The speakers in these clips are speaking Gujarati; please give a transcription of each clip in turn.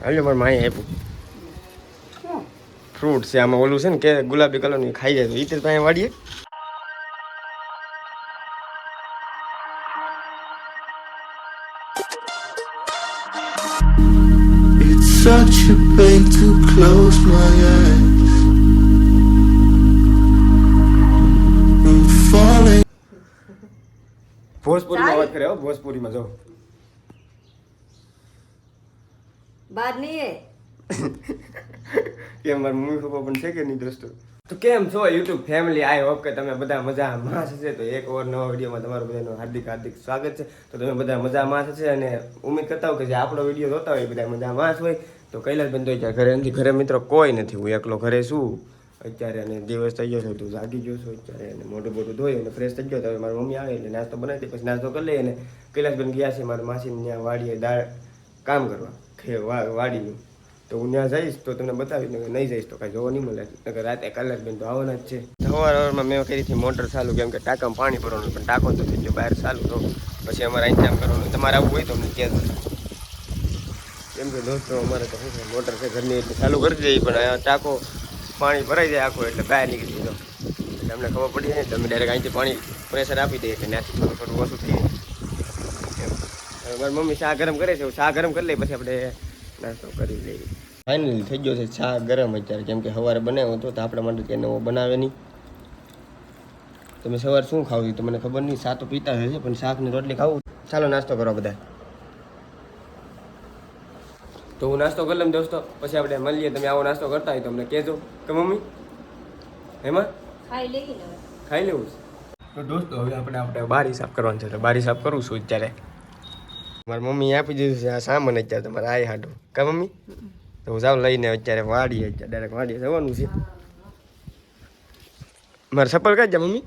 હાલો મારે માએ આપ્યું ફ્રૂટ છે આમાં ઓલું છે ને કે ગુલાબી કલરની ખાઈ જાય તો એ તો ત્યાં વાડીએ It's such a pain to close my eyes. I'm falling. ભોજપુરીમાં વાત કરે હો ભોજપુરીમાં જો બાર નહીં કે મારા મમ્મી પપ્પા પણ છે કે નહીં દોસ્તો તો કેમ છો યુટ્યુબ ફેમિલી આઈ હોપ કે તમે બધા મજામાં હશે તો એક ઓર નવા વિડીયોમાં તમારું બધાનું હાર્દિક સ્વાગત છે તો તમે બધા મજામાં હશે અને ઉમ્મીદ કરતા હોય કે જે આપણો વિડીયો જોતા હોય એ બધા મજામાં હોય તો કૈલાસબેન તો અત્યારે ઘરે મિત્રો કોઈ નથી હું એકલો ઘરે છું અત્યારે અને દિવસ થઈ ગયો છે તું જાગી ગયો છું અત્યારે અને મોઢું ધોઈ અને ફ્રેશ થઈ ગયો તો મારી મમ્મી આવે એટલે નાસ્તો બનાવી દે પછી નાસ્તો કરી લઈએ અને કૈલાસબેન ગયા છે મારા માસીને ત્યાં વાડીએ દાળ કામ કરવા વાડીનું તો હું ત્યાં જઈશ તો તમને બતાવીશ ને નહીં જઈશ તો કાંઈ જોવા નહીં મળે નકર રાતે કલાકબેન તો આવવાના જ છે સવારમાં મેં કરી હતી મોટર ચાલુ કેમ કે ટાંકામાં પાણી ભરવાનું પણ ટાંકો તો થઈ ગયો બહાર ચાલુ તો પછી અમારે ઇંતજામ કરવાનું તમારે આવું હોય તો અમને કહેજો કેમ કે દોસ્તો અમારે તો શું છે મોટર છે ઘરની એટલે ચાલુ કરી દઈએ પણ આ ટાંકો પાણી ભરાઈ જાય આખું એટલે બહાર નીકળી જાય એટલે અમને ખબર પડી જાય ને તમે ડાયરેક્ટ અહીંથી પાણી પ્રેશર આપી દઈએ એટલે ત્યાંથી થોડું ઓછું થઈ જાય મારી મમ્મી ચા ગરમ કરે છે ચા ગરમ કરી લઈએ પછી આપણે નાસ્તો કરી લઈએ ફાઇનલી થઈ ગયો છે ચા ગરમ અત્યારે કેમ કે સવારે બનાવ્યો હતો તો આપણા માટે ત્યાં નવો બનાવે નહીં તમે સવારે શું ખાવું તો મને ખબર નહીં ચા તો પીતા હોય છે પણ શાક ને રોટલી ખાવું ચાલો નાસ્તો કરો બધા તો હું નાસ્તો કરી લઉં દોસ્તો પછી આપણે મળીએ તમે આવો નાસ્તો કરતા હોય તો અમને કહેજો કે મમ્મી એમાં ખાઈ લેવું તો દોસ્તો હવે આપણે બારી સાફ કરવાનું છે તો બારી સાફ કરું છું અત્યારે મારી મમ્મી આપી દીધું છે આ સામાન અત્યારે તમારે આઈ હાટું કા મમ્મી તો હું જાઉં લઈને અત્યારે વાડીએ અત્યારે ડાયરેક્ટ વાડીએ જવાનું છે મારે ચપ્પલ કાઢ જા મમ્મી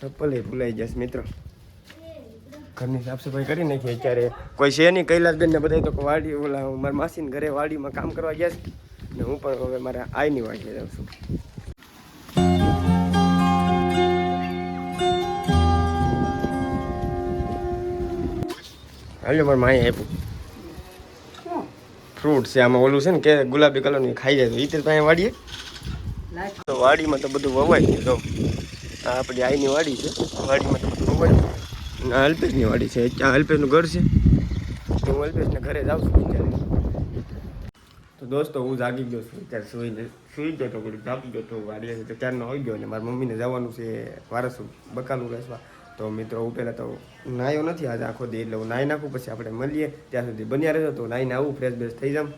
ચપ્પલ એ ભૂલાઈ જશે મિત્રો ઘરની સાફ સફાઈ કરી નાખી અત્યારે કોઈ છે નહીં કૈલાસબેન ને બધા તો વાડી ઓલા મારા માસીને ઘરે વાડીમાં કામ કરવા ગયા છે ને હું પણ હવે મારા આઈની વાડીએ જાઉં છું હાલો મારે માએ આપ્યું ફ્રૂટ છે આમાં ઓલું છે ને કે ગુલાબી કલરની ખાઈ જાય તો એ તો ત્યાં વાડીએ તો વાડીમાં તો બધું વવાઈ ગયું તો આ આપણી આઈની વાડી છે વાડીમાં તો બધું વવાઈ ગયું આ અલ્પેશની વાડી છે ત્યાં અલ્પેશનું ઘર છે તો હું અલ્પેશને ઘરે જાઉં છું અત્યારે તો દોસ્તો હું જાગી ગયો છું અત્યારે સુઈ ગયો તો ઘડી જાગી ગયો તો વાડીએ તો ક્યારનો આવી ગયો અને મારી મમ્મીને જવાનું છે વારસું બકાલું બેસવા તો મિત્રો હું પહેલાં તો નાહ્યો નથી આજે આખો દી એટલે હું નાહી નાખું પછી આપણે મળીએ ત્યાં સુધી બન્યા રહેજો તો નાહીને આવું ફ્રેશ બેશ થઈ જામ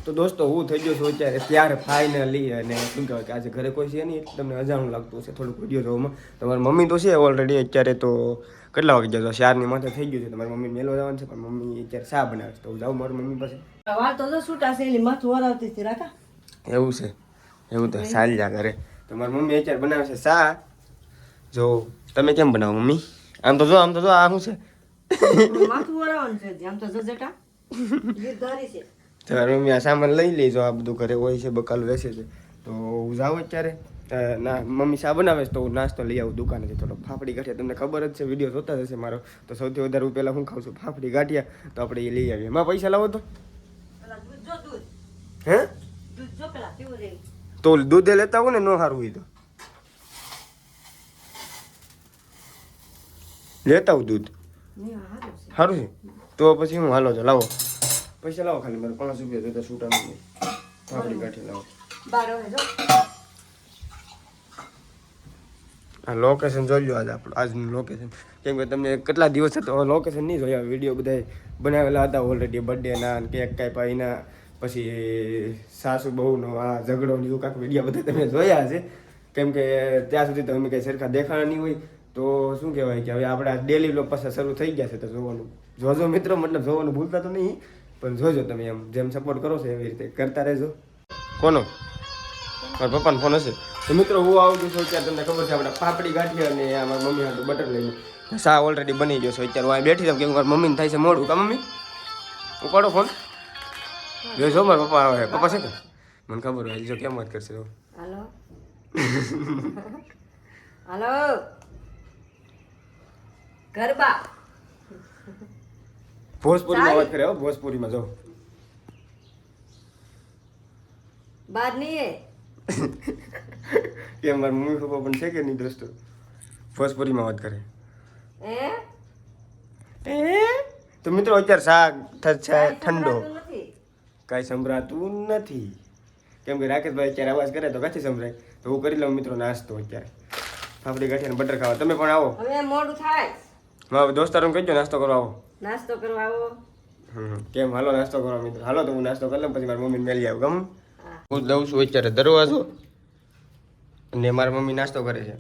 તો દોસ્તો હું થઈ ગયો છું અત્યારે ત્યારે ફાઇનલી અને શું કહેવાય કે આજે ઘરે કોઈ છે નહીં એટલે તમને અજાણું લાગતું હશે થોડુંક વિડીયો જોવામાં તમારી મમ્મી તો છે ઓલરેડી અત્યારે તો કેટલા વાગે જતો 4ની માથે થઈ ગયું છે તમારી મમ્મી મેલો જવાનું છે પણ મમ્મી અત્યારે શા બનાવે છે તો હું જાઉં મારી મમ્મી પાસે એવું છે એવું તો ચાલ્યા કરે તો મારી મમ્મી અત્યારે બનાવે છે શા જો તમે કેમ બનાવો મમ્મી આમ તો જો આ શું છે તમારી મમ્મી આ સામાન લઈ લેજો આ બધું ઘરે હોય છે બકાલું વેચે છે તો હું જાઉં અત્યારે ના મમ્મી શા બનાવે છે તો હું નાસ્તો લઈ આવું દુકાનેથી થોડો ફાફડી ગાંઠિયા તમને ખબર જ છે વિડીયો જોતા જ હશે મારો તો સૌથી વધારે હું પહેલાં હું ખાઉં છું ફાફડી ગાંઠિયા તો આપણે એ લઈ આવીએ એમાં પૈસા લાવો તો હે તો દૂધે લેતા આવું ને ન સારું હોય તો લેતા આવું દૂધ સારું છે તો પછી હું હાલો છો લાવો પૈસા લાવો ખાલી મારે 5 રૂપિયા જોતા છૂટા નહીં ફાફડી ગાંઠિયા લાવો આ લોકેશન જોઈ લો આજે આપણું આજનું લોકેશન કેમ કે તમને કેટલા દિવસ તો લોકેશન નહીં જોયા વિડીયો બધા બનાવેલા હતા ઓલરેડી બર્થડેના કેક કાપ્યાના પછી સાસુ બહુનો આ ઝઘડો ને એવું કાંઈક વિડીયો બધા તમે જોયા છે કેમ કે ત્યાં સુધી તો અમે કંઈ સરખા દેખાણા નહીં હોય તો શું કહેવાય કે હવે આપણે ડેલી બ્લોગ પાછા શરૂ થઈ ગયા છે તો જોવાનું જોજો મિત્રો મતલબ જોવાનું ભૂલતા તો નહીં પણ જોજો તમે એમ જેમ સપોર્ટ કરો છો એવી રીતે કરતા રહેજો કોનો મારા પપ્પાનો ફોન હશે તો મિત્રો હું આવું છું અત્યારે તમને ખબર છે આપણે પાપડી ગાંઠિયા અને મારા મમ્મી હાટું બટર લઈને શા ઓલરેડી બની ગયો છે અત્યારે હું બેઠી જાઉં કેમ મારી મમ્મીને થાય છે મોડું કા મમ્મી ઉપાડો ફોન જો મારા પપ્પા આવે પપ્પા છે કે મને ખબર હોય જો કેમ વાત કરશે હાલો હાલો ગરબા ભોજપુરીમાં વાત કરે હો, ભોજપુરીમાં જો. બાદ નહીં હે કે મારા મમ્મી પપ્પા પણ છે કે નહીં દોસ્તો, ભોજપુરીમાં વાત કરે. તો મિત્રો અત્યારે શાક છે ઠંડો, સંભળાતું નથી. કાંઈ સંભળાતું નથી કેમ કે રાકેશભાઈ અત્યારે અવાજ કરે તો કાંથી સંભળાય. તો હું કરી લઉં મિત્રો નાસ્તો અત્યારે, ફાફડી ગાંઠિયા બટર ખાવા. તમે પણ આવો, હવે મોડું થાય. મારા દોસ્તારોને કહેજો નાસ્તો કરવા આવો. નાસ્તો કરવા આવો. કેમ હાલો નાસ્તો કરવા મિત્રો, હાલો તો હું નાસ્તો કરી લઉં પછી મારી મમ્મીને મેલી આવું. ગમ હા. હું દઉં છું અત્યારે દરવાજો અને મારી મમ્મી નાસ્તો કરે છે.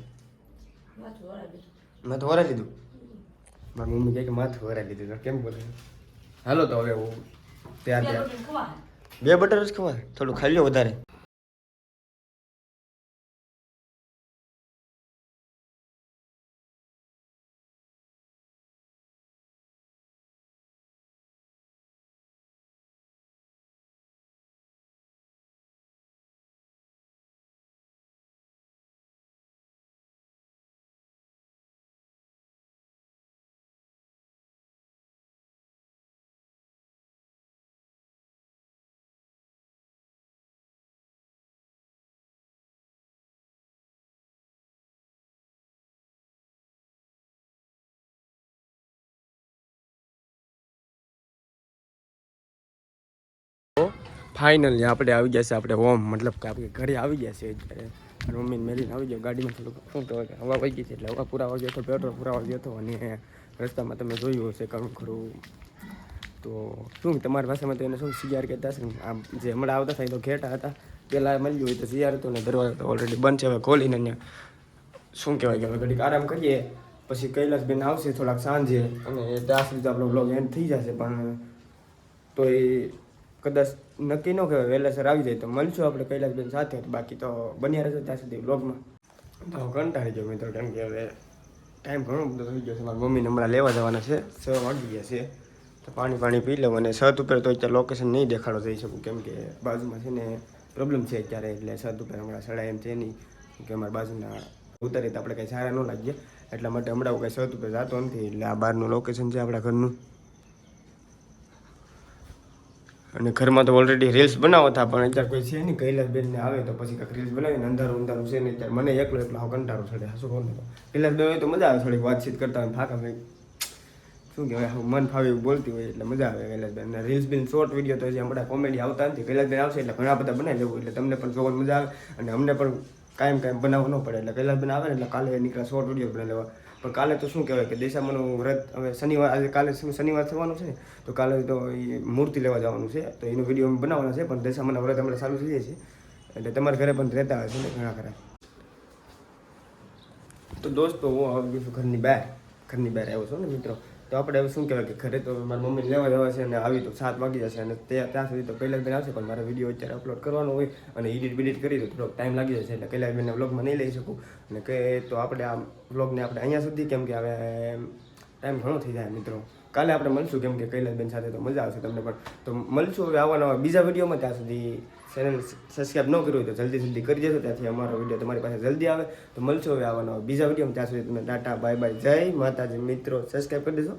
મેં તો વરાઈ લીધું, મારી મમ્મી કહે કે માથું વરાઈ લીધું. તો કેમ બોલે? હાલો તો હવે હું ત્યાર 2 બટર જ ખવાય, થોડું ખાઈ લો વધારે. ફાઇનલી આપણે આવી ગયા છે આપણે હોમ, મતલબ કે આપણે ઘરે આવી ગયા છે અત્યારે. મમ્મીને મેલીને આવી ગયો ગાડીમાં. થોડુંક શું કહેવાય કે હવા વહી ગઈ છે એટલે હવા પુરાવા ગયો હતો, પેટ્રોલ પુરાવા ગયો હતો. અને રસ્તામાં તમે જોયું હશે ઘણું ખરું. તો શું તમારી ભાષામાં તો એને શું સિયાર કહેતા હશે ને, આમ જે હમણાં આવતા થાય તો ઘેટા હતા, પહેલાં મળ્યું હોય તો સિયાર હતો ને દરવાજો તો ઓલરેડી બંધ છે. હવે ખોલીને અહીંયા શું કહેવાય કે હવે ઘડીક આરામ કરીએ, પછી કૈલાસબેન આવશે થોડાક સાંજે અને ત્યાં સુધી આપણો બ્લોગ એન્ડ થઈ જશે. પણ તો એ કદાચ નક્કી ન કહેવાય, વહેલાસર આવી જાય તો મળશું આપણે કૈલાસબેન સાથે. બાકી તો બન્યા રહેજો ત્યાં સુધી બ્લોગમાં. તો કંટાળી ગયો મિત્રો, કેમ કે હવે ટાઈમ ઘણો બધો થઈ ગયો છે. મારી મમ્મીને હમણાં લેવા જવાના છે, 6 વાગી ગયા છે. તો પાણી પી લઉં અને છત ઉપર તો અત્યારે લોકેશન નહીં દેખાડો જઈ શકું, કેમ કે બાજુમાં છે ને પ્રોબ્લેમ છે અત્યારે, એટલે છત ઉપર હમણાં સડાય એમ છે નહીં કે અમારા બાજુના ઉતારી તો આપણે કંઈ સારા ન લાગીએ, એટલા માટે હમણાં હું કંઈ છત ઉપર જતો નથી. એટલે આ બહારનું લોકેશન છે આપણા ઘરનું. અને ઘરમાં તો ઓલરેડી રીલ્સ બનાવતા, પણ અત્યારે કોઈ છે નહીં. કૈલાસબેનને આવે તો પછી કંઈક રીલ્સ બનાવીને અંધારું છે ને અત્યારે મને એકલો કંટાળો ચડે. શું કહું તો કૈલાસબેન હોય તો મજા આવે, થોડીક વાતચીત કરતા હોય, ફાંકા ભાઈ શું કહેવાય મન ફાવે એવું બોલતી હોય એટલે મજા આવે કૈલાસબેન. રીલ્સ બિન શોર્ટ વિડીયો તો હજી હમણાં કોમેડી આવતા નથી. કૈલાસબેન આવશે એટલે ઘણા બધા બનાવી લેવું, એટલે તમને પણ જોવાની મજા આવે અને અમને પણ કાયમ બનાવવું ન પડે. એટલે કૈલાસબેન આવે ને એટલે કાલે નીકળ્યા શોર્ટ વિડીયો બનાવી લેવા. પણ કાલે તો શું કહેવાય કે દેશામાંનું વ્રત હવે શનિવાર, આજે કાલે શનિવાર થવાનું છે ને, તો કાલે તો એ મૂર્તિ લેવા જવાનું છે, તો એનો વિડીયો અમે બનાવવાનો છે. પણ દેશામાંના વ્રત હમણાં ચાલુ થઈ જાય છે, એટલે તમારા ઘરે પણ રહેતા હોય છે ને ઘણા ખરા. તો દોસ્તો હું આવી ગયો છું ઘરની બહાર આવ્યો છું ને મિત્રો. તો આપણે હવે શું કહેવાય કે ઘરે તો મારી મમ્મીને લેવા જવા છે અને આવી તો 7 વાગી જશે અને ત્યાં સુધી તો કૈલાસબેન આવશે. પણ મારે વિડીયો અત્યારે અપલોડ કરવાનો હોય અને એડિટ કરી તો થોડોક ટાઈમ લાગી જશે, એટલે કૈલાસબેનને વ્લોગમાં નહીં લઈ શકું. અને કે તો આપણે આ વ્લોગને આપણે અહીંયા સુધી, કેમ કે હવે ટાઈમ ઘણો થઈ જાય મિત્રો. કાલે આપણે મળશું, કેમ કે કૈલાસબેન સાથે તો મજા આવશે તમને પણ. તો મળશું હવે આવા બીજા વિડીયોમાં. ત્યાં સુધી ચેનલ સબસ્ક્રાઈબ ન કર્યું હોય તો જલ્દી કરી દેજો, ત્યાંથી અમારો વિડીયો તમારી પાસે જલ્દી આવે. તો મળશું હવે આવા બીજા વિડીયોમાં. ત્યાં સુધી તમે ટાટા બાય બાય, જય માતાજી મિત્રો. સબસ્ક્રાઈબ કરી દેજો.